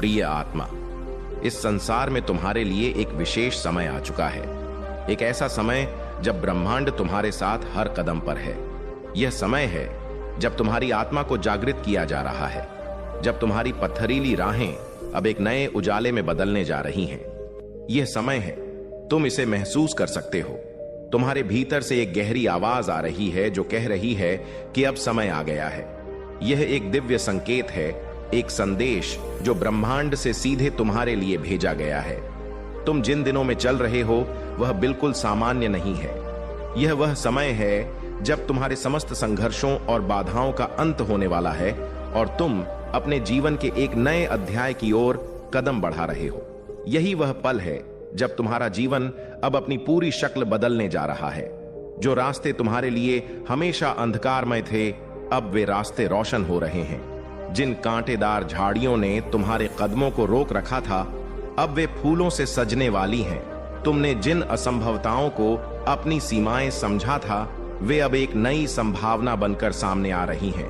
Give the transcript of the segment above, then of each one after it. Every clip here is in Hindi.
प्रिय आत्मा, इस संसार में तुम्हारे लिए एक विशेष समय आ चुका है। एक ऐसा समय जब ब्रह्मांड तुम्हारे साथ हर कदम पर है। यह समय है जब तुम्हारी आत्मा को जागृत किया जा रहा है, जब तुम्हारी पत्थरीली राहें अब एक नए उजाले में बदलने जा रही हैं। यह समय है, तुम इसे महसूस कर सकते हो। तुम्हारे भीतर से एक गहरी आवाज आ रही है जो कह रही है कि अब समय आ गया है। यह एक दिव्य संकेत है, एक संदेश जो ब्रह्मांड से सीधे तुम्हारे लिए भेजा गया है। तुम जिन दिनों में चल रहे हो वह बिल्कुल सामान्य नहीं है। यह वह समय है जब तुम्हारे समस्त संघर्षों और बाधाओं का अंत होने वाला है और तुम अपने जीवन के एक नए अध्याय की ओर कदम बढ़ा रहे हो। यही वह पल है जब तुम्हारा जीवन अब अपनी पूरी शक्ल बदलने जा रहा है। जो रास्ते तुम्हारे लिए हमेशा अंधकारमय थे, अब वे रास्ते रोशन हो रहे हैं। जिन कांटेदार झाड़ियों ने तुम्हारे कदमों को रोक रखा था, अब वे फूलों से सजने वाली हैं। तुमने जिन असंभवताओं को अपनी सीमाएं समझा था, वे अब एक नई संभावना बनकर सामने आ रही हैं।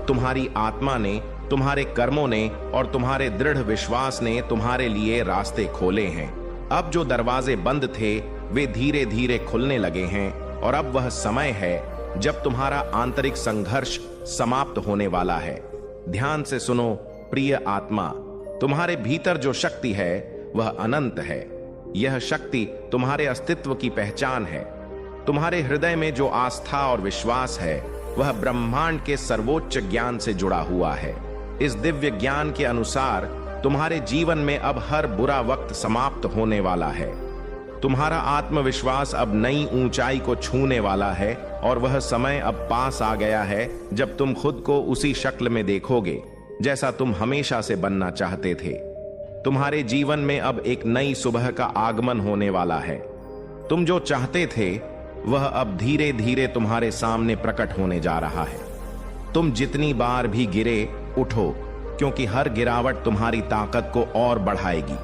तुम्हारी आत्मा ने, तुम्हारे कर्मों ने और तुम्हारे दृढ़ विश्वास ने तुम्हारे लिए रास्ते खोले हैं। अब जो दरवाजे बंद थे वे धीरे धीरे खुलने लगे हैं और अब वह समय है जब तुम्हारा आंतरिक संघर्ष समाप्त होने वाला है। ध्यान से सुनो प्रिय आत्मा, तुम्हारे भीतर जो शक्ति है वह अनंत है। यह शक्ति तुम्हारे अस्तित्व की पहचान है। तुम्हारे हृदय में जो आस्था और विश्वास है वह ब्रह्मांड के सर्वोच्च ज्ञान से जुड़ा हुआ है। इस दिव्य ज्ञान के अनुसार तुम्हारे जीवन में अब हर बुरा वक्त समाप्त होने वाला है। तुम्हारा आत्मविश्वास अब नई ऊंचाई को छूने वाला है और वह समय अब पास आ गया है जब तुम खुद को उसी शक्ल में देखोगे जैसा तुम हमेशा से बनना चाहते थे। तुम्हारे जीवन में अब एक नई सुबह का आगमन होने वाला है। तुम जो चाहते थे वह अब धीरे धीरे तुम्हारे सामने प्रकट होने जा रहा है। तुम जितनी बार भी गिरे, उठो, क्योंकि हर गिरावट तुम्हारी ताकत को और बढ़ाएगी।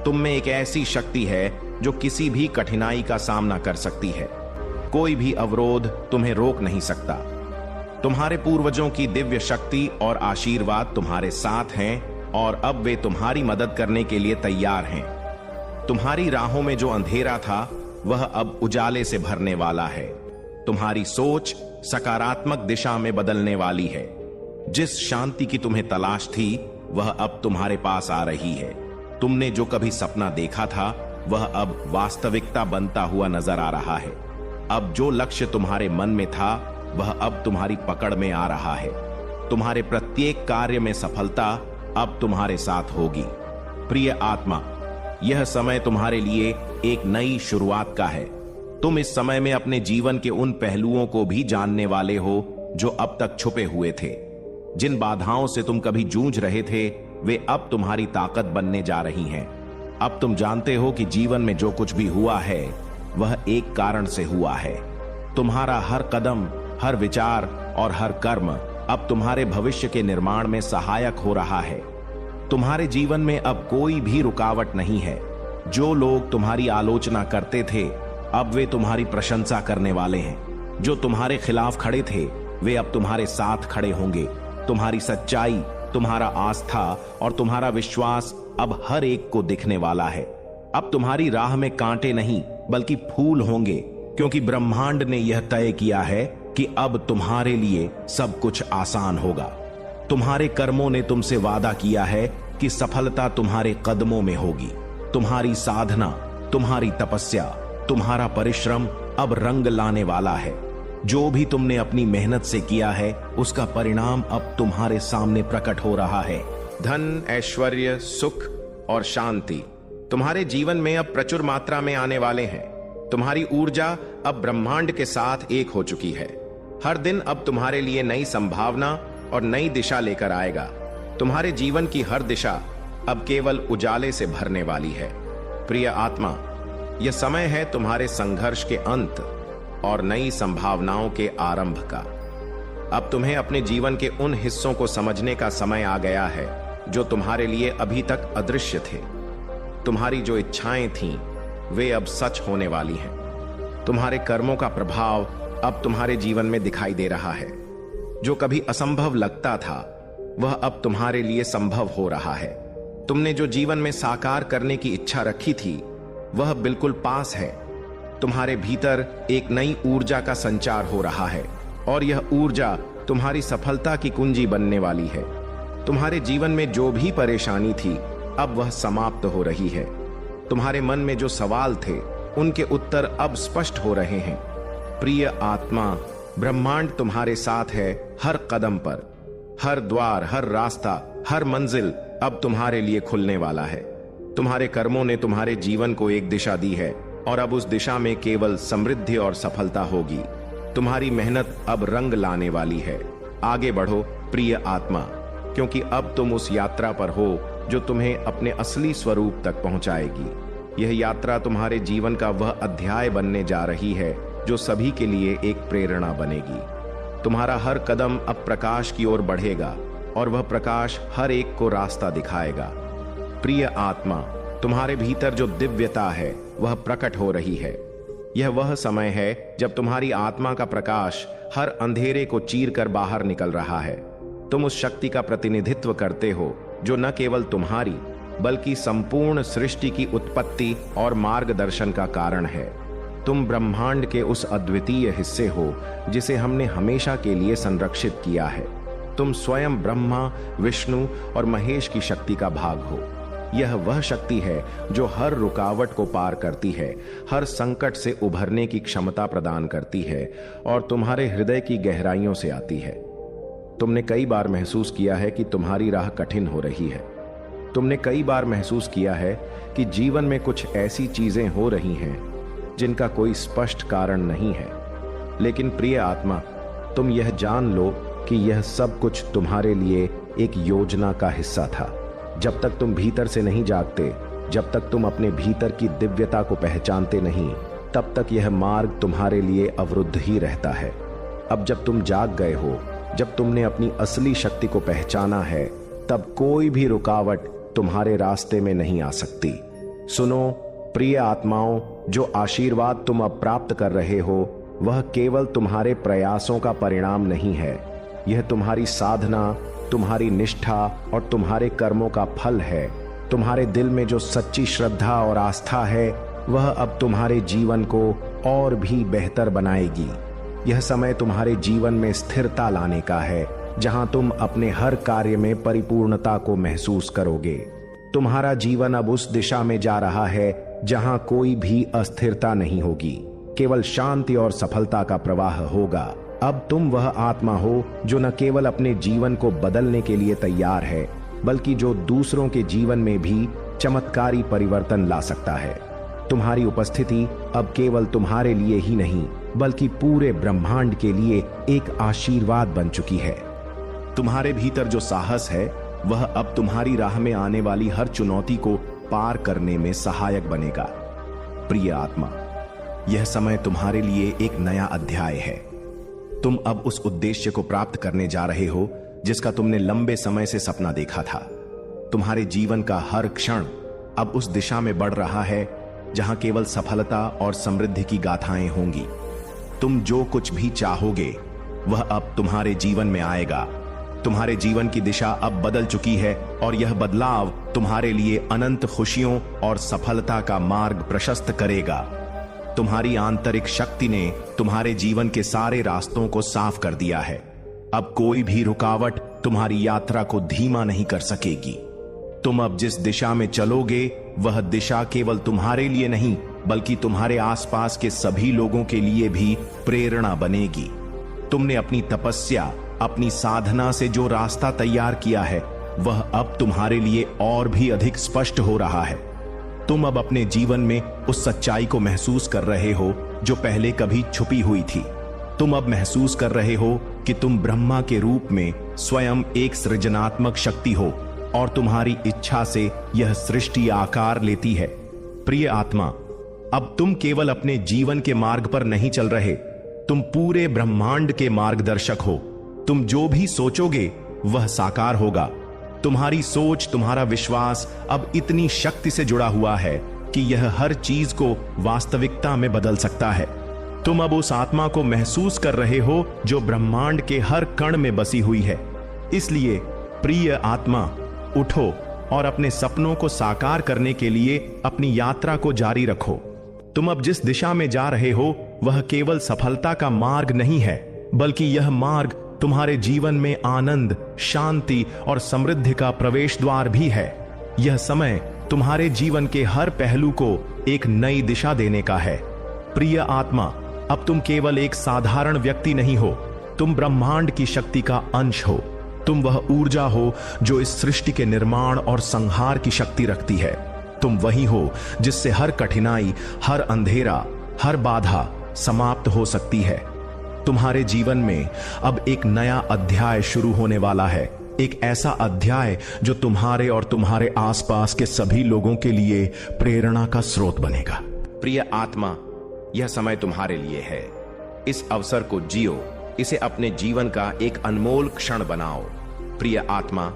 तुम में एक ऐसी शक्ति है जो किसी भी कठिनाई का सामना कर सकती है। कोई भी अवरोध तुम्हें रोक नहीं सकता। तुम्हारे पूर्वजों की दिव्य शक्ति और आशीर्वाद तुम्हारे साथ हैं और अब वे तुम्हारी मदद करने के लिए तैयार हैं। तुम्हारी राहों में जो अंधेरा था वह अब उजाले से भरने वाला है। तुम्हारी सोच सकारात्मक दिशा में बदलने वाली है। जिस शांति की तुम्हें तलाश थी वह अब तुम्हारे पास आ रही है। तुमने जो कभी सपना देखा था वह अब वास्तविकता बनता हुआ नजर आ रहा है। अब जो लक्ष्य तुम्हारे मन में था वह अब तुम्हारी पकड़ में आ रहा है। तुम्हारे प्रत्येक कार्य में सफलता अब तुम्हारे साथ होगी। प्रिय आत्मा, यह समय तुम्हारे लिए एक नई शुरुआत का है। तुम इस समय में अपने जीवन के उन पहलुओं को भी जानने वाले हो जो अब तक छुपे हुए थे। जिन बाधाओं से तुम कभी जूझ रहे थे वे अब तुम्हारी ताकत बनने जा रही हैं। अब तुम जानते हो कि जीवन में जो कुछ भी हुआ है वह एक कारण से हुआ है। तुम्हारा हर कदम, हर विचार और हर कर्म अब तुम्हारे भविष्य के निर्माण में सहायक हो रहा है। तुम्हारे जीवन में अब कोई भी रुकावट नहीं है। जो लोग तुम्हारी आलोचना करते थे अब वे तुम्हारी प्रशंसा करने वाले हैं। जो तुम्हारे खिलाफ खड़े थे वे अब तुम्हारे साथ खड़े होंगे। तुम्हारी सच्चाई, तुम्हारा आस्था और तुम्हारा विश्वास अब हर एक को दिखने वाला है। अब तुम्हारी राह में कांटे नहीं बल्कि फूल होंगे, क्योंकि ब्रह्मांड ने यह तय किया है कि अब तुम्हारे लिए सब कुछ आसान होगा। तुम्हारे कर्मों ने तुमसे वादा किया है कि सफलता तुम्हारे कदमों में होगी। तुम्हारी साधना, तुम्हारी तपस्या, तुम्हारा परिश्रम अब रंग लाने वाला है। जो भी तुमने अपनी मेहनत से किया है उसका परिणाम अब तुम्हारे सामने प्रकट हो रहा है। धन, ऐश्वर्य, सुख और शांति तुम्हारे जीवन में अब प्रचुर मात्रा में आने वाले हैं। तुम्हारी ऊर्जा अब ब्रह्मांड के साथ एक हो चुकी है। हर दिन अब तुम्हारे लिए नई संभावना और नई दिशा लेकर आएगा। तुम्हारे जीवन की हर दिशा अब केवल उजाले से भरने वाली है। प्रिय आत्मा, यह समय है तुम्हारे संघर्ष के अंत और नई संभावनाओं के आरंभ का। अब तुम्हें अपने जीवन के उन हिस्सों को समझने का समय आ गया है जो तुम्हारे लिए अभी तक अदृश्य थे। तुम्हारी जो इच्छाएं थीं वे अब सच होने वाली हैं। तुम्हारे कर्मों का प्रभाव अब तुम्हारे जीवन में दिखाई दे रहा है। जो कभी असंभव लगता था वह अब तुम्हारे लिए संभव हो रहा है। तुमने जो जीवन में साकार करने की इच्छा रखी थी वह बिल्कुल पास है। तुम्हारे भीतर एक नई ऊर्जा का संचार हो रहा है और यह ऊर्जा तुम्हारी सफलता की कुंजी बनने वाली है। तुम्हारे जीवन में जो भी परेशानी थी अब वह समाप्त हो रही है। तुम्हारे मन में जो सवाल थे उनके उत्तर अब स्पष्ट हो रहे हैं। प्रिय आत्मा, ब्रह्मांड तुम्हारे साथ है हर कदम पर। हर द्वार, हर रास्ता, हर मंजिल अब तुम्हारे लिए खुलने वाला है। तुम्हारे कर्मों ने तुम्हारे जीवन को एक दिशा दी है और अब उस दिशा में केवल समृद्धि और सफलता होगी। तुम्हारी मेहनत अब रंग लाने वाली है। आगे बढ़ो प्रिय आत्मा, क्योंकि अब तुम उस यात्रा पर हो जो तुम्हें अपने असली स्वरूप तक पहुंचाएगी। यह यात्रा तुम्हारे जीवन का वह अध्याय बनने जा रही है जो सभी के लिए एक प्रेरणा बनेगी। तुम्हारा हर कदम अब प्रकाश की ओर बढ़ेगा और वह प्रकाश हर एक को रास्ता दिखाएगा। प्रिय आत्मा, तुम्हारे भीतर जो दिव्यता है वह प्रकट हो रही है। यह वह समय है जब तुम्हारी आत्मा का प्रकाश हर अंधेरे को चीर कर बाहर निकल रहा है। तुम उस शक्ति का प्रतिनिधित्व करते हो जो न केवल तुम्हारी बल्कि संपूर्ण सृष्टि की उत्पत्ति और मार्गदर्शन का कारण है। तुम ब्रह्मांड के उस अद्वितीय हिस्से हो जिसे हमने हमेशा के लिए संरक्षित किया है। तुम स्वयं ब्रह्मा, विष्णु और महेश की शक्ति का भाग हो। यह वह शक्ति है जो हर रुकावट को पार करती है, हर संकट से उभरने की क्षमता प्रदान करती है और तुम्हारे हृदय की गहराइयों से आती है। तुमने कई बार महसूस किया है कि तुम्हारी राह कठिन हो रही है। तुमने कई बार महसूस किया है कि जीवन में कुछ ऐसी चीजें हो रही हैं जिनका कोई स्पष्ट कारण नहीं है। लेकिन प्रिय आत्मा, तुम यह जान लो कि यह सब कुछ तुम्हारे लिए एक योजना का हिस्सा था। जब तक तुम भीतर से नहीं जागते, जब तक तुम अपने भीतर की दिव्यता को पहचानते नहीं, तब तक यह मार्ग तुम्हारे लिए अवरुद्ध ही रहता है। अब जब तुम जाग गए हो, जब तुमने अपनी असली शक्ति को पहचाना है, तब कोई भी रुकावट तुम्हारे रास्ते में नहीं आ सकती। सुनो प्रिय आत्माओं, जो आशीर्वाद तुम अब प्राप्त कर रहे हो वह केवल तुम्हारे प्रयासों का परिणाम नहीं है। यह तुम्हारी साधना, तुम्हारी निष्ठा और तुम्हारे कर्मों का फल है। तुम्हारे दिल में जो सच्ची श्रद्धा और आस्था है वह अब तुम्हारे जीवन को और भी बेहतर बनाएगी। यह समय तुम्हारे जीवन में स्थिरता लाने का है, जहां तुम अपने हर कार्य में परिपूर्णता को महसूस करोगे। तुम्हारा जीवन अब उस दिशा में जा रहा है जहां कोई भी अस्थिरता नहीं होगी, केवल शांति और सफलता का प्रवाह होगा। अब तुम वह आत्मा हो जो न केवल अपने जीवन को बदलने के लिए तैयार है, बल्कि जो दूसरों के जीवन में भी चमत्कारी परिवर्तन ला सकता है। तुम्हारी उपस्थिति अब केवल तुम्हारे लिए ही नहीं, बल्कि पूरे ब्रह्मांड के लिए एक आशीर्वाद बन चुकी है। तुम्हारे भीतर जो साहस है वह अब तुम्हारी राह में आने वाली हर चुनौती को पार करने में सहायक बनेगा। प्रिय आत्मा, यह समय तुम्हारे लिए एक नया अध्याय है। तुम अब उस उद्देश्य को प्राप्त करने जा रहे हो जिसका तुमने लंबे समय से सपना देखा था। तुम्हारे जीवन का हर क्षण अब उस दिशा में बढ़ रहा है जहां केवल सफलता और समृद्धि की गाथाएं होंगी। तुम जो कुछ भी चाहोगे वह अब तुम्हारे जीवन में आएगा। तुम्हारे जीवन की दिशा अब बदल चुकी है और यह बदलाव तुम्हारे लिए अनंत खुशियों और सफलता का मार्ग प्रशस्त करेगा। तुम्हारी आंतरिक शक्ति ने तुम्हारे जीवन के सारे रास्तों को साफ कर दिया है। अब कोई भी रुकावट तुम्हारी यात्रा को धीमा नहीं कर सकेगी। तुम अब जिस दिशा में चलोगे वह दिशा केवल तुम्हारे लिए नहीं, बल्कि तुम्हारे आसपास के सभी लोगों के लिए भी प्रेरणा बनेगी। तुमने अपनी तपस्या, अपनी साधना से जो रास्ता तैयार किया है वह अब तुम्हारे लिए और भी अधिक स्पष्ट हो रहा है। तुम अब अपने जीवन में उस सच्चाई को महसूस कर रहे हो जो पहले कभी छुपी हुई थी। तुम अब महसूस कर रहे हो कि तुम ब्रह्मा के रूप में स्वयं एक सृजनात्मक शक्ति हो और तुम्हारी इच्छा से यह सृष्टि आकार लेती है। प्रिय आत्मा, अब तुम केवल अपने जीवन के मार्ग पर नहीं चल रहे, तुम पूरे ब्रह्मांड के मार्गदर्शक हो। तुम जो भी सोचोगे वह साकार होगा। तुम्हारी सोच, तुम्हारा विश्वास अब इतनी शक्ति से जुड़ा हुआ है कि यह हर चीज को वास्तविकता में बदल सकता है। तुम अब उस आत्मा को महसूस कर रहे हो जो ब्रह्मांड के हर कण में बसी हुई है। इसलिए प्रिय आत्मा, उठो और अपने सपनों को साकार करने के लिए अपनी यात्रा को जारी रखो। तुम अब जिस दिशा में जा रहे हो वह केवल सफलता का मार्ग नहीं है, बल्कि यह मार्ग तुम्हारे जीवन में आनंद, शांति और समृद्धि का प्रवेश द्वार भी है। यह समय तुम्हारे जीवन के हर पहलू को एक नई दिशा देने का है। प्रिय आत्मा, अब तुम केवल एक साधारण व्यक्ति नहीं हो, तुम ब्रह्मांड की शक्ति का अंश हो। तुम वह ऊर्जा हो जो इस सृष्टि के निर्माण और संहार की शक्ति रखती है। तुम वही हो जिससे हर कठिनाई, हर अंधेरा, हर बाधा समाप्त हो सकती है। तुम्हारे जीवन में अब एक नया अध्याय शुरू होने वाला है, एक ऐसा अध्याय जो तुम्हारे और तुम्हारे आसपास के सभी लोगों के लिए प्रेरणा का स्रोत बनेगा। प्रिय आत्मा, यह समय तुम्हारे लिए है। इस अवसर को जियो, इसे अपने जीवन का एक अनमोल क्षण बनाओ। प्रिय आत्मा,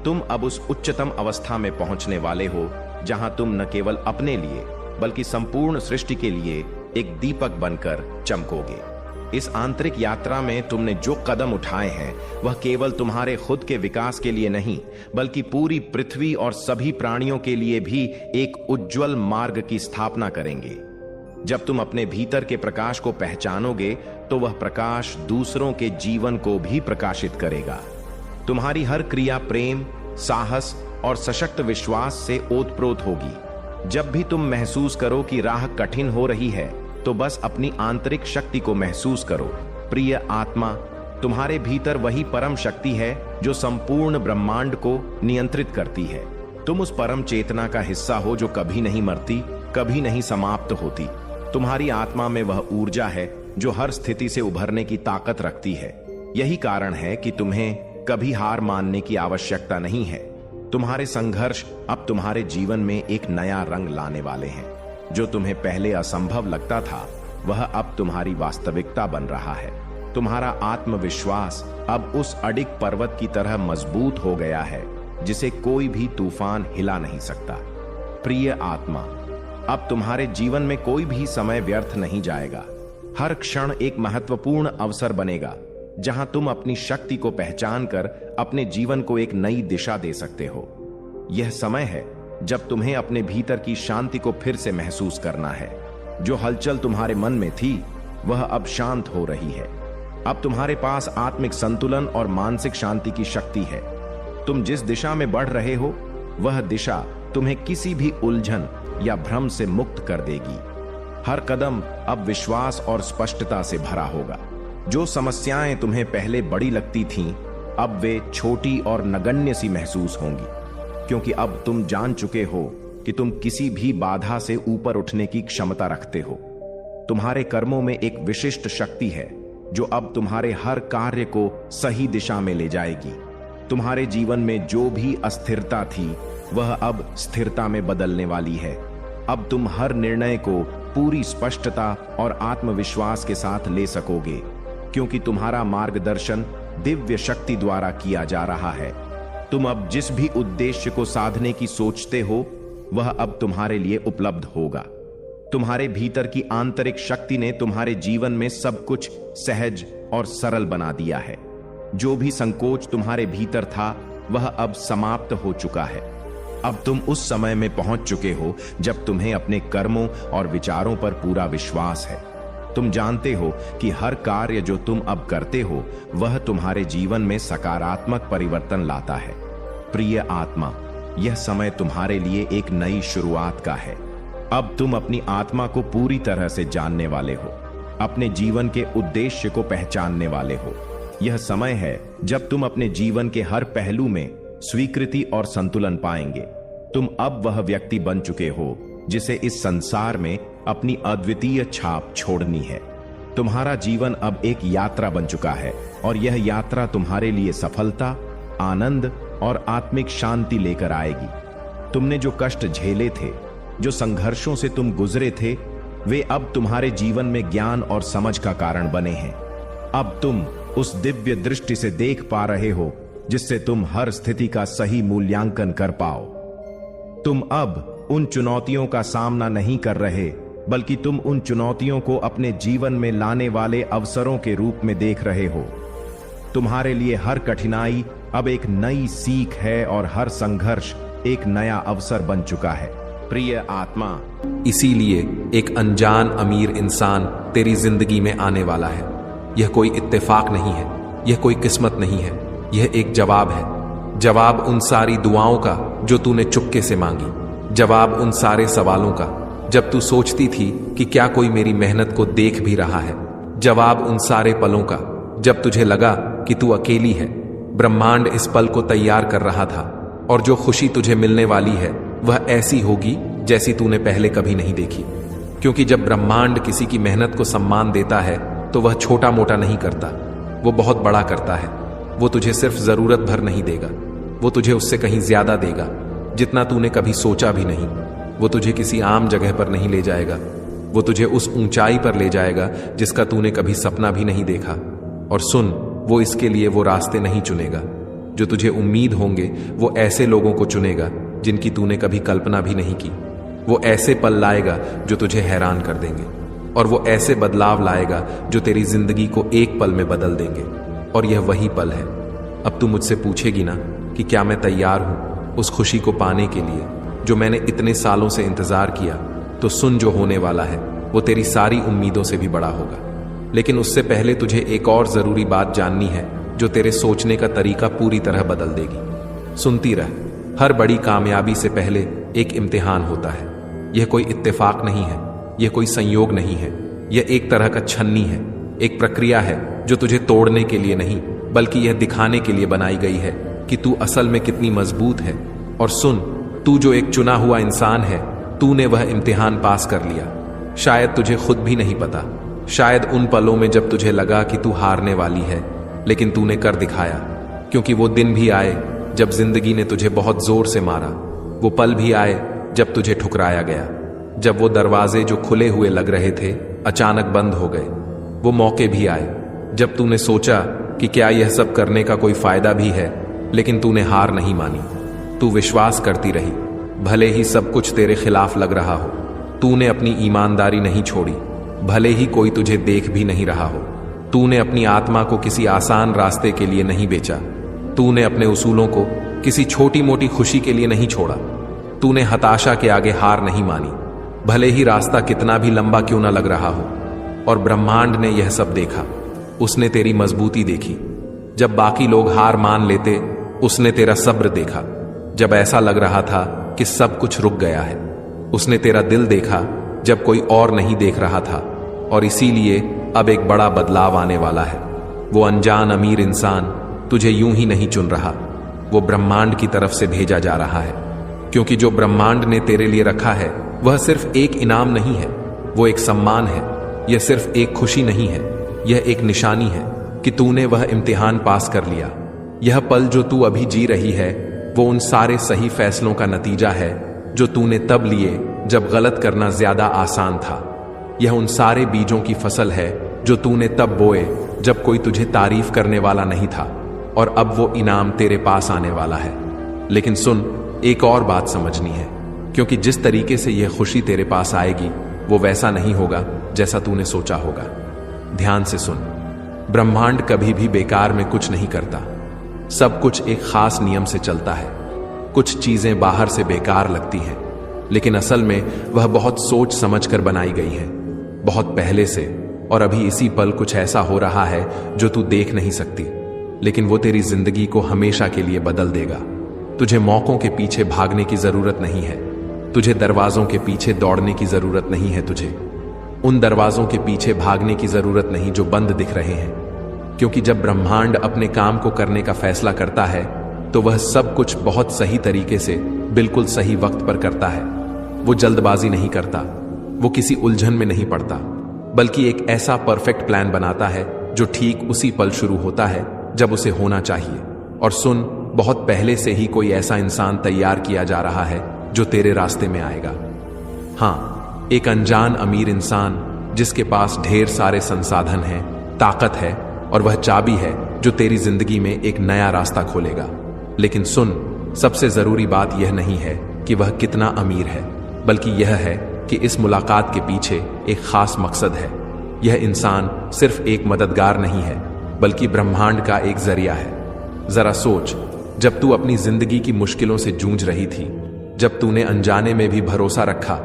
तुम अब उस उच्चतम अवस्था में पहुंचने वाले हो जहां तुम न केवल अपने लिए बल्कि संपूर्ण सृष्टि के लिए एक दीपक बनकर चमकोगे। इस आंतरिक यात्रा में तुमने जो कदम उठाए हैं वह केवल तुम्हारे खुद के विकास के लिए नहीं, बल्कि पूरी पृथ्वी और सभी प्राणियों के लिए भी एक उज्जवल मार्ग की स्थापना करेंगे। जब तुम अपने भीतर के प्रकाश को पहचानोगे तो वह प्रकाश दूसरों के जीवन को भी प्रकाशित करेगा। तुम्हारी हर क्रिया प्रेम, साहस और सशक्त विश्वास से ओतप्रोत होगी। जब भी तुम महसूस करो कि राह कठिन हो रही है तो बस अपनी आंतरिक शक्ति को महसूस करो। प्रिय आत्मा, तुम्हारे भीतर वही परम शक्ति है जो संपूर्ण ब्रह्मांड को नियंत्रित करती है। तुम उस परम चेतना का हिस्सा हो जो कभी नहीं मरती, कभी नहीं समाप्त होती। तुम्हारी आत्मा में वह ऊर्जा है जो हर स्थिति से उभरने की ताकत रखती है। यही कारण है कि तुम्हें कभी हार मानने की आवश्यकता नहीं है। तुम्हारे संघर्ष अब तुम्हारे जीवन में एक नया रंग लाने वाले हैं। जो तुम्हें पहले असंभव लगता था वह अब तुम्हारी वास्तविकता बन रहा है। तुम्हारा आत्मविश्वास अब उस अडिग पर्वत की तरह मजबूत हो गया है जिसे कोई भी तूफान हिला नहीं सकता। प्रिय आत्मा, अब तुम्हारे जीवन में कोई भी समय व्यर्थ नहीं जाएगा। हर क्षण एक महत्वपूर्ण अवसर बनेगा जहां तुम अपनी शक्ति को पहचान कर अपने जीवन को एक नई दिशा दे सकते हो। यह समय है जब तुम्हें अपने भीतर की शांति को फिर से महसूस करना है। जो हलचल तुम्हारे मन में थी वह अब शांत हो रही है। अब तुम्हारे पास आत्मिक संतुलन और मानसिक शांति की शक्ति है। तुम जिस दिशा में बढ़ रहे हो वह दिशा तुम्हें किसी भी उलझन या भ्रम से मुक्त कर देगी। हर कदम अब विश्वास और स्पष्टता से भरा होगा। जो समस्याएं तुम्हें पहले बड़ी लगती थीं, अब वे छोटी और नगण्य सी महसूस होंगी, क्योंकि अब तुम जान चुके हो कि तुम किसी भी बाधा से ऊपर उठने की क्षमता रखते हो। तुम्हारे कर्मों में एक विशिष्ट शक्ति है जो अब तुम्हारे हर कार्य को सही दिशा में ले जाएगी। तुम्हारे जीवन में जो भी अस्थिरता थी वह अब स्थिरता में बदलने वाली है। अब तुम हर निर्णय को पूरी स्पष्टता और आत्मविश्वास के साथ ले सकोगे, क्योंकि तुम्हारा मार्गदर्शन दिव्य शक्ति द्वारा किया जा रहा है। तुम अब जिस भी उद्देश्य को साधने की सोचते हो वह अब तुम्हारे लिए उपलब्ध होगा। तुम्हारे भीतर की आंतरिक शक्ति ने तुम्हारे जीवन में सब कुछ सहज और सरल बना दिया है। जो भी संकोच तुम्हारे भीतर था वह अब समाप्त हो चुका है। अब तुम उस समय में पहुंच चुके हो जब तुम्हें अपने कर्मों और विचारों पर पूरा विश्वास है। तुम जानते हो कि हर कार्य जो तुम अब करते हो वह तुम्हारे जीवन में सकारात्मक परिवर्तन लाता है। प्रिय आत्मा, यह समय तुम्हारे लिए एक नई शुरुआत का है। अब तुम अपनी आत्मा को पूरी तरह से जानने वाले हो, अपने जीवन के उद्देश्य को पहचानने वाले हो। यह समय है जब तुम अपने जीवन के हर पहलू में स्वीकृति और संतुलन पाएंगे। तुम अब वह व्यक्ति बन चुके हो जिसे इस संसार में अपनी अद्वितीय छाप छोड़नी है। तुम्हारा जीवन अब एक यात्रा बन चुका है और यह यात्रा तुम्हारे लिए सफलता, आनंद और आत्मिक शांति लेकर आएगी। तुमने जो कष्ट झेले थे, जो संघर्षों से तुम गुजरे थे, वे अब तुम्हारे जीवन में ज्ञान और समझ का कारण बने हैं। अब तुम उस दिव्य दृष्टि से देख पा रहे हो जिससे तुम हर स्थिति का सही मूल्यांकन कर पाओ। तुम अब उन चुनौतियों का सामना नहीं कर रहे, बल्कि तुम उन चुनौतियों को अपने जीवन में लाने वाले अवसरों के रूप में देख रहे हो। तुम्हारे लिए हर कठिनाई अब एक नई सीख है और हर संघर्ष एक नया अवसर बन चुका है। प्रिय आत्मा, इसीलिए एक अनजान अमीर इंसान तेरी जिंदगी में आने वाला है। यह कोई इत्तेफाक नहीं है, यह कोई किस्मत नहीं है, यह एक जवाब है। जवाब उन सारी दुआओं का जो तूने चुपके से मांगी, जवाब उन सारे सवालों का जब तू सोचती थी कि क्या कोई मेरी मेहनत को देख भी रहा है, जवाब उन सारे पलों का जब तुझे लगा कि तू अकेली है। ब्रह्मांड इस पल को तैयार कर रहा था, और जो खुशी तुझे मिलने वाली है वह ऐसी होगी जैसी तूने पहले कभी नहीं देखी। क्योंकि जब ब्रह्मांड किसी की मेहनत को सम्मान देता है तो वह छोटा मोटा नहीं करता, वो बहुत बड़ा करता है। वो तुझे सिर्फ जरूरत भर नहीं देगा, वो तुझे उससे कहीं ज्यादा देगा जितना तूने कभी सोचा भी नहीं। वो तुझे किसी आम जगह पर नहीं ले जाएगा, वो तुझे उस ऊंचाई पर ले जाएगा जिसका तूने कभी सपना भी नहीं देखा। और सुन, वो इसके लिए वो रास्ते नहीं चुनेगा जो तुझे उम्मीद होंगे, वो ऐसे लोगों को चुनेगा जिनकी तूने कभी कल्पना भी नहीं की। वो ऐसे पल लाएगा जो तुझे हैरान कर देंगे, और वो ऐसे बदलाव लाएगा जो तेरी जिंदगी को एक पल में बदल देंगे। और यह वही पल है। अब तू मुझसे पूछेगी ना कि क्या मैं तैयार हूं उस खुशी को पाने के लिए जो मैंने इतने सालों से इंतजार किया। तो सुन, जो होने वाला है वो तेरी सारी उम्मीदों से भी बड़ा होगा। लेकिन उससे पहले तुझे एक और जरूरी बात जाननी है जो तेरे सोचने का तरीका पूरी तरह बदल देगी। सुनती रह, हर बड़ी कामयाबी से पहले एक इम्तिहान होता है। यह कोई इत्तेफाक नहीं है, यह कोई संयोग नहीं है, यह एक तरह का छन्नी है, एक प्रक्रिया है जो तुझे तोड़ने के लिए नहीं बल्कि यह दिखाने के लिए बनाई गई है कि तू असल में कितनी मजबूत है। और सुन, तू जो एक चुना हुआ इंसान है, तूने वह इम्तिहान पास कर लिया। शायद तुझे खुद भी नहीं पता, शायद उन पलों में जब तुझे लगा कि तू हारने वाली है, लेकिन तूने कर दिखाया। क्योंकि वो दिन भी आए जब जिंदगी ने तुझे बहुत जोर से मारा, वो पल भी आए जब तुझे ठुकराया गया, जब वो दरवाजे जो खुले हुए लग रहे थे अचानक बंद हो गए। वो मौके भी आए जब तूने सोचा कि क्या यह सब करने का कोई फायदा भी है, लेकिन तूने हार नहीं मानी। तू विश्वास करती रही, भले ही सब कुछ तेरे खिलाफ लग रहा हो। तूने अपनी ईमानदारी नहीं छोड़ी, भले ही कोई तुझे देख भी नहीं रहा हो। तूने अपनी आत्मा को किसी आसान रास्ते के लिए नहीं बेचा, तूने अपने उसूलों को किसी छोटी मोटी खुशी के लिए नहीं छोड़ा। तूने हताशा के आगे हार नहीं मानी, भले ही रास्ता कितना भी लंबा क्यों ना लग रहा हो। और ब्रह्मांड ने यह सब देखा, उसने तेरी मजबूती देखी। जब बाकी लोग हार मान लेते, उसने तेरा सब्र देखा। जब ऐसा लग रहा था कि सब कुछ रुक गया है, उसने तेरा दिल देखा जब कोई और नहीं देख रहा था। और इसीलिए अब एक बड़ा बदलाव आने वाला है। वो अनजान अमीर इंसान तुझे यूं ही नहीं चुन रहा, वो ब्रह्मांड की तरफ से भेजा जा रहा है। क्योंकि जो ब्रह्मांड ने तेरे लिए रखा है वह सिर्फ एक इनाम नहीं है, वो एक सम्मान है। यह सिर्फ एक खुशी नहीं है, यह एक निशानी है कि तूने वह इम्तिहान पास कर लिया। यह पल जो तू अभी जी रही है वो उन सारे सही फैसलों का नतीजा है जो तूने तब लिए जब गलत करना ज्यादा आसान था। यह उन सारे बीजों की फसल है जो तूने तब बोए जब कोई तुझे तारीफ करने वाला नहीं था, और अब वो इनाम तेरे पास आने वाला है। लेकिन सुन, एक और बात समझनी है, क्योंकि जिस तरीके से यह खुशी तेरे पास आएगी वो वैसा नहीं होगा जैसा तूने सोचा होगा। ध्यान से सुन, ब्रह्मांड कभी भी बेकार में कुछ नहीं करता। सब कुछ एक खास नियम से चलता है। कुछ चीजें बाहर से बेकार लगती हैं, लेकिन असल में वह बहुत सोच समझकर बनाई गई है, बहुत पहले से। और अभी इसी पल कुछ ऐसा हो रहा है जो तू देख नहीं सकती, लेकिन वो तेरी जिंदगी को हमेशा के लिए बदल देगा। तुझे मौकों के पीछे भागने की जरूरत नहीं है, तुझे दरवाजों के पीछे दौड़ने की जरूरत नहीं है। तुझे उन दरवाजों के पीछे भागने की जरूरत नहीं जो बंद दिख रहे हैं, क्योंकि जब ब्रह्मांड अपने काम को करने का फैसला करता है तो वह सब कुछ बहुत सही तरीके से बिल्कुल सही वक्त पर करता है। वो जल्दबाजी नहीं करता, वो किसी उलझन में नहीं पड़ता, बल्कि एक ऐसा परफेक्ट प्लान बनाता है जो ठीक उसी पल शुरू होता है जब उसे होना चाहिए। और सुन, बहुत पहले से ही कोई ऐसा इंसान तैयार किया जा रहा है जो तेरे रास्ते में आएगा। हाँ, एक अनजान अमीर इंसान जिसके पास ढेर सारे संसाधन हैं, ताकत है, और वह चाबी है जो तेरी जिंदगी में एक नया रास्ता खोलेगा। लेकिन सुन, सबसे जरूरी बात यह नहीं है कि वह कितना अमीर है, बल्कि यह है कि इस मुलाकात के पीछे एक खास मकसद है। यह इंसान सिर्फ एक मददगार नहीं है, बल्कि ब्रह्मांड का एक जरिया है। जरा सोच, जब तू अपनी जिंदगी की मुश्किलों से जूझ रही थी, जब तूने अनजाने में भी भरोसा रखा,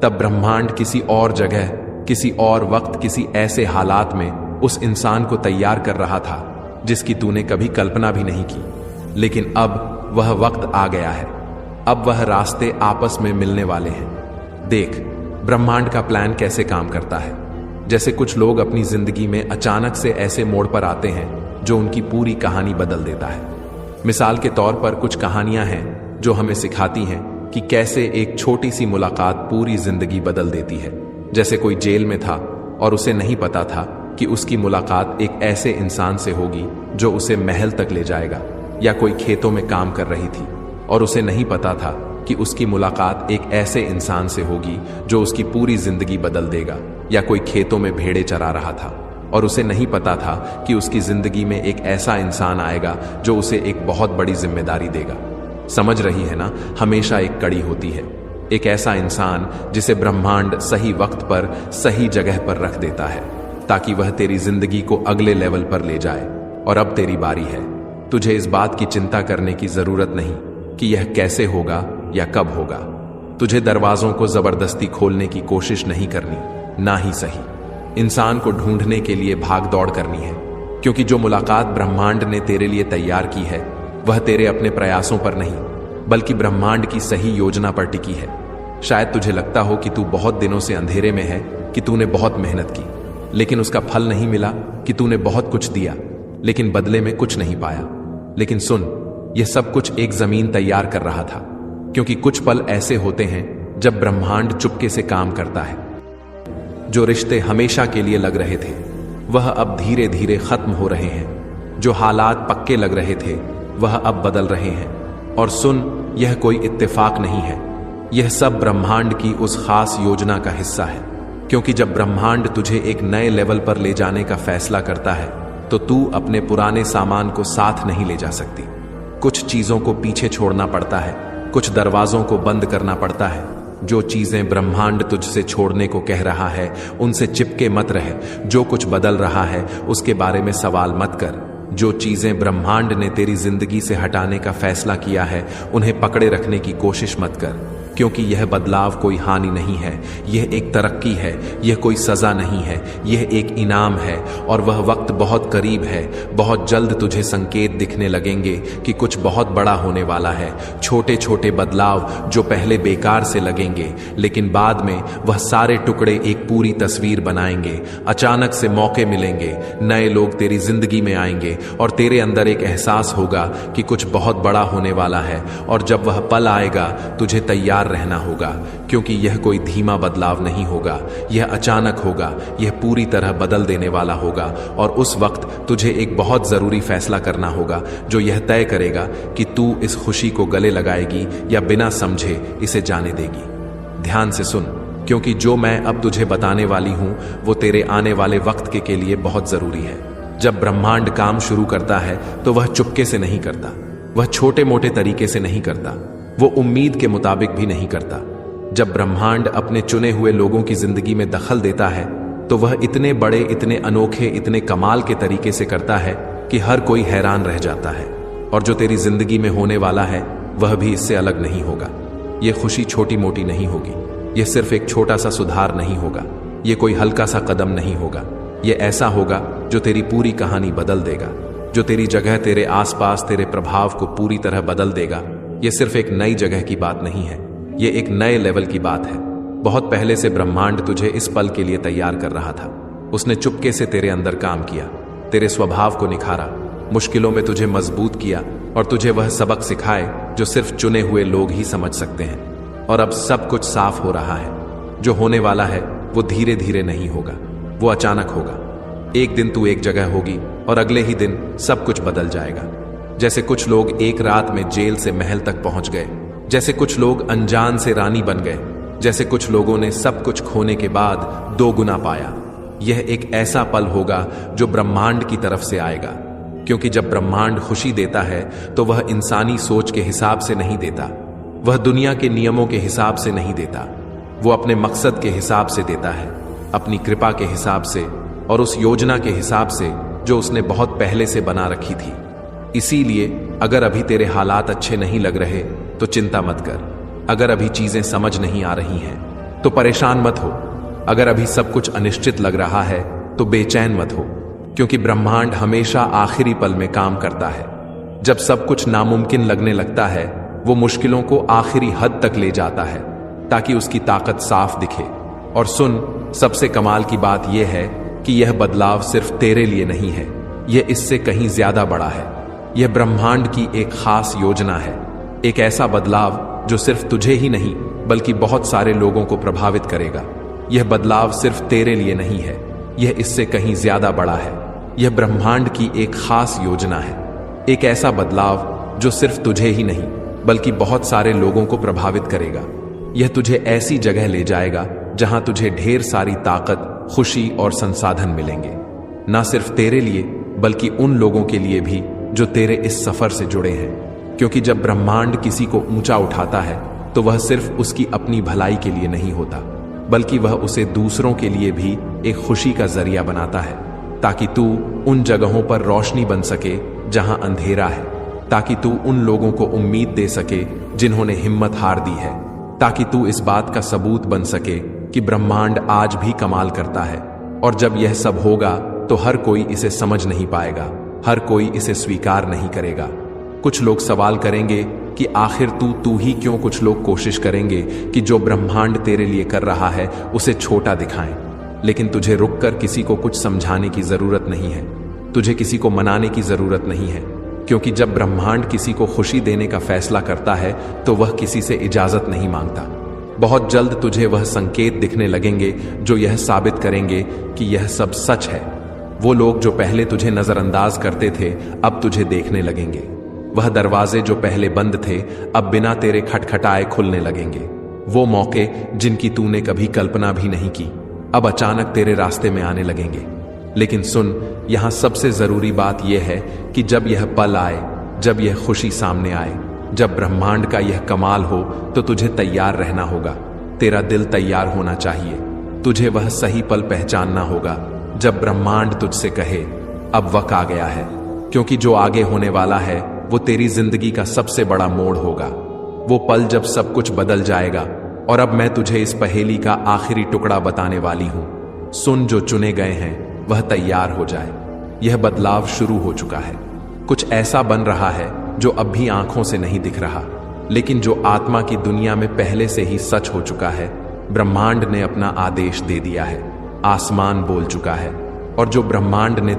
तब ब्रह्मांड किसी और जगह, किसी और वक्त, किसी ऐसे हालात में उस इंसान को तैयार कर रहा था जिसकी तूने कभी कल्पना भी नहीं की। लेकिन अब वह वक्त आ गया है, अब वह रास्ते आपस में मिलने वाले हैं। देख, ब्रह्मांड का प्लान कैसे काम करता है। जैसे कुछ लोग अपनी जिंदगी में अचानक से ऐसे मोड़ पर आते हैं जो उनकी पूरी कहानी बदल देता है। मिसाल के तौर पर कुछ कहानियां हैं जो हमें सिखाती हैं कि कैसे एक छोटी सी मुलाकात पूरी जिंदगी बदल देती है। जैसे कोई जेल में था और उसे नहीं पता था कि उसकी मुलाकात एक ऐसे इंसान से होगी जो उसे महल तक ले जाएगा, या कोई खेतों में काम कर रही थी और उसे नहीं पता था कि उसकी मुलाकात एक ऐसे इंसान से होगी जो उसकी पूरी जिंदगी बदल देगा, या कोई खेतों में भेड़ें चरा रहा था और उसे नहीं पता था कि उसकी जिंदगी में एक ऐसा इंसान आएगा जो उसे एक बहुत बड़ी जिम्मेदारी देगा। समझ रही है ना? हमेशा एक कड़ी होती है, एक ऐसा इंसान जिसे ब्रह्मांड सही वक्त पर सही जगह पर रख देता है ताकि वह तेरी जिंदगी को अगले लेवल पर ले जाए। और अब तेरी बारी है। तुझे इस बात की चिंता करने की जरूरत नहीं कि यह कैसे होगा या कब होगा। तुझे दरवाजों को जबरदस्ती खोलने की कोशिश नहीं करनी, ना ही सही। इंसान को ढूंढने के लिए भाग दौड़ करनी है, क्योंकि जो मुलाकात ब्रह्मांड ने तेरे लिए तैयार की है वह तेरे अपने प्रयासों पर नहीं बल्कि ब्रह्मांड की सही योजना पर टिकी है। शायद तुझे लगता हो कि तू बहुत दिनों से अंधेरे में है, कि तूने बहुत मेहनत की लेकिन उसका फल नहीं मिला, कि तूने बहुत कुछ दिया लेकिन बदले में कुछ नहीं पाया। लेकिन सुन, यह सब कुछ एक जमीन तैयार कर रहा था, क्योंकि कुछ पल ऐसे होते हैं जब ब्रह्मांड चुपके से काम करता है। जो रिश्ते हमेशा के लिए लग रहे थे वह अब धीरे धीरे खत्म हो रहे हैं। जो हालात पक्के लग रहे थे वह अब बदल रहे हैं। और सुन, यह कोई इत्तेफाक नहीं है, यह सब ब्रह्मांड की उस खास योजना का हिस्सा है। क्योंकि जब ब्रह्मांड तुझे एक नए लेवल पर ले जाने का फैसला करता है तो तू अपने पुराने सामान को साथ नहीं ले जा सकती। कुछ चीजों को पीछे छोड़ना पड़ता है, कुछ दरवाजों को बंद करना पड़ता है। जो चीजें ब्रह्मांड तुझसे छोड़ने को कह रहा है उनसे चिपके मत रह। जो कुछ बदल रहा है उसके बारे में सवाल मत कर। जो चीजें ब्रह्मांड ने तेरी जिंदगी से हटाने का फैसला किया है उन्हें पकड़े रखने की कोशिश मत कर, क्योंकि यह बदलाव कोई हानि नहीं है, यह एक तरक्की है। यह कोई सजा नहीं है, यह एक इनाम है। और वह वक्त बहुत करीब है। बहुत जल्द तुझे संकेत दिखने लगेंगे कि कुछ बहुत बड़ा होने वाला है। छोटे छोटे बदलाव जो पहले बेकार से लगेंगे लेकिन बाद में वह सारे टुकड़े एक पूरी तस्वीर बनाएंगे। अचानक से मौके मिलेंगे, नए लोग तेरी जिंदगी में आएंगे और तेरे अंदर एक एहसास होगा कि कुछ बहुत बड़ा होने वाला है। और जब वह पल आएगा तुझे तैयार रहना होगा, क्योंकि यह कोई धीमा बदलाव नहीं होगा, यह अचानक होगा, यह पूरी तरह बदल देने वाला होगा। और उस वक्त तुझे एक बहुत जरूरी फैसला करना होगा जो यह तय करेगा कि तू इस खुशी को गले लगाएगी या बिना समझे इसे जाने देगी। ध्यान से सुन, क्योंकि जो मैं अब तुझे बताने वाली हूं वो तेरे आने वाले वक्त के लिए बहुत जरूरी है। जब ब्रह्मांड काम शुरू करता है तो वह चुपके से नहीं करता, वह छोटे मोटे तरीके से नहीं करता, वो उम्मीद के मुताबिक भी नहीं करता। जब ब्रह्मांड अपने चुने हुए लोगों की जिंदगी में दखल देता है तो वह इतने बड़े, इतने अनोखे, इतने कमाल के तरीके से करता है कि हर कोई हैरान रह जाता है। और जो तेरी जिंदगी में होने वाला है वह भी इससे अलग नहीं होगा। यह खुशी छोटी मोटी नहीं होगी, यह सिर्फ एक छोटा सा सुधार नहीं होगा, यह कोई हल्का सा कदम नहीं होगा। यह ऐसा होगा जो तेरी पूरी कहानी बदल देगा, जो तेरी जगह, तेरे आसपास, तेरे प्रभाव को पूरी तरह बदल देगा। यह सिर्फ एक नई जगह की बात नहीं है, यह एक नए लेवल की बात है। बहुत पहले से ब्रह्मांड तुझे इस पल के लिए तैयार कर रहा था। उसने चुपके से तेरे अंदर काम किया, तेरे स्वभाव को निखारा, मुश्किलों में तुझे मजबूत किया और तुझे वह सबक सिखाए जो सिर्फ चुने हुए लोग ही समझ सकते हैं। और अब सब कुछ साफ हो रहा है। जो होने वाला है वो धीरे धीरे नहीं होगा, वो अचानक होगा। एक दिन तू एक जगह होगी और अगले ही दिन सब कुछ बदल जाएगा। जैसे कुछ लोग एक रात में जेल से महल तक पहुंच गए, जैसे कुछ लोग अनजान से रानी बन गए, जैसे कुछ लोगों ने सब कुछ खोने के बाद 2 गुना पाया। यह एक ऐसा पल होगा जो ब्रह्मांड की तरफ से आएगा, क्योंकि जब ब्रह्मांड खुशी देता है तो वह इंसानी सोच के हिसाब से नहीं देता, वह दुनिया के नियमों के हिसाब से नहीं देता, वो अपने मकसद के हिसाब से देता है, अपनी कृपा के हिसाब से और उस योजना के हिसाब से जो उसने बहुत पहले से बना रखी थी। इसीलिए अगर अभी तेरे हालात अच्छे नहीं लग रहे तो चिंता मत कर। अगर अभी चीजें समझ नहीं आ रही हैं तो परेशान मत हो। अगर अभी सब कुछ अनिश्चित लग रहा है तो बेचैन मत हो, क्योंकि ब्रह्मांड हमेशा आखिरी पल में काम करता है। जब सब कुछ नामुमकिन लगने लगता है, वो मुश्किलों को आखिरी हद तक ले जाता है ताकि उसकी ताकत साफ दिखे। और सुन, सबसे कमाल की बात यह है कि यह बदलाव सिर्फ तेरे लिए नहीं है, यह इससे कहीं ज्यादा बड़ा है। यह ब्रह्मांड की एक खास योजना है, एक ऐसा बदलाव जो सिर्फ तुझे ही नहीं बल्कि बहुत सारे लोगों को प्रभावित करेगा। यह बदलाव सिर्फ तेरे लिए नहीं है, यह इससे कहीं ज्यादा बड़ा है। यह ब्रह्मांड की एक खास योजना है, एक ऐसा बदलाव जो सिर्फ तुझे ही नहीं बल्कि बहुत सारे लोगों को प्रभावित करेगा। यह तुझे ऐसी जगह ले जाएगा जहां तुझे ढेर सारी ताकत, खुशी और संसाधन मिलेंगे, ना सिर्फ तेरे लिए बल्कि उन लोगों के लिए भी जो तेरे इस सफर से जुड़े हैं। क्योंकि जब ब्रह्मांड किसी को ऊंचा उठाता है तो वह सिर्फ उसकी अपनी भलाई के लिए नहीं होता, बल्कि वह उसे दूसरों के लिए भी एक खुशी का जरिया बनाता है, ताकि तू उन जगहों पर रोशनी बन सके जहां अंधेरा है, ताकि तू उन लोगों को उम्मीद दे सके जिन्होंने हिम्मत हार दी है, ताकि तू इस बात का सबूत बन सके कि ब्रह्मांड आज भी कमाल करता है। और जब यह सब होगा तो हर कोई इसे समझ नहीं पाएगा, हर कोई इसे स्वीकार नहीं करेगा। कुछ लोग सवाल करेंगे कि आखिर तू ही क्यों। कुछ लोग कोशिश करेंगे कि जो ब्रह्मांड तेरे लिए कर रहा है उसे छोटा दिखाएं। लेकिन तुझे रुककर किसी को कुछ समझाने की जरूरत नहीं है, तुझे किसी को मनाने की जरूरत नहीं है, क्योंकि जब ब्रह्मांड किसी को खुशी देने का फैसला करता है तो वह किसी से इजाजत नहीं मांगता। बहुत जल्द तुझे वह संकेत दिखने लगेंगे जो यह साबित करेंगे कि यह सब सच है। वो लोग जो पहले तुझे नजरअंदाज करते थे अब तुझे देखने लगेंगे। वह दरवाजे जो पहले बंद थे अब बिना तेरे खटखटाए खुलने लगेंगे। वो मौके जिनकी तूने कभी कल्पना भी नहीं की अब अचानक तेरे रास्ते में आने लगेंगे। लेकिन सुन, यहां सबसे जरूरी बात यह है कि जब यह पल आए, जब यह खुशी सामने आए, जब ब्रह्मांड का यह कमाल हो, तो तुझे तैयार रहना होगा। तेरा दिल तैयार होना चाहिए। तुझे वह सही पल पहचानना होगा जब ब्रह्मांड तुझसे कहे अब वक्त आ गया है, क्योंकि जो आगे होने वाला है वो तेरी जिंदगी का सबसे बड़ा मोड़ होगा। वो पल जब सब कुछ बदल जाएगा। और अब मैं तुझे इस पहेली का आखिरी टुकड़ा बताने वाली हूं। सुन, जो चुने गए हैं वह तैयार हो जाए। यह बदलाव शुरू हो चुका है। कुछ ऐसा बन रहा है जो अब भी आंखों से नहीं दिख रहा, लेकिन जो आत्मा की दुनिया में पहले से ही सच हो चुका है। ब्रह्मांड ने अपना आदेश दे दिया है, आसमान बोल चुका है, और जो ब्रह्मांड ने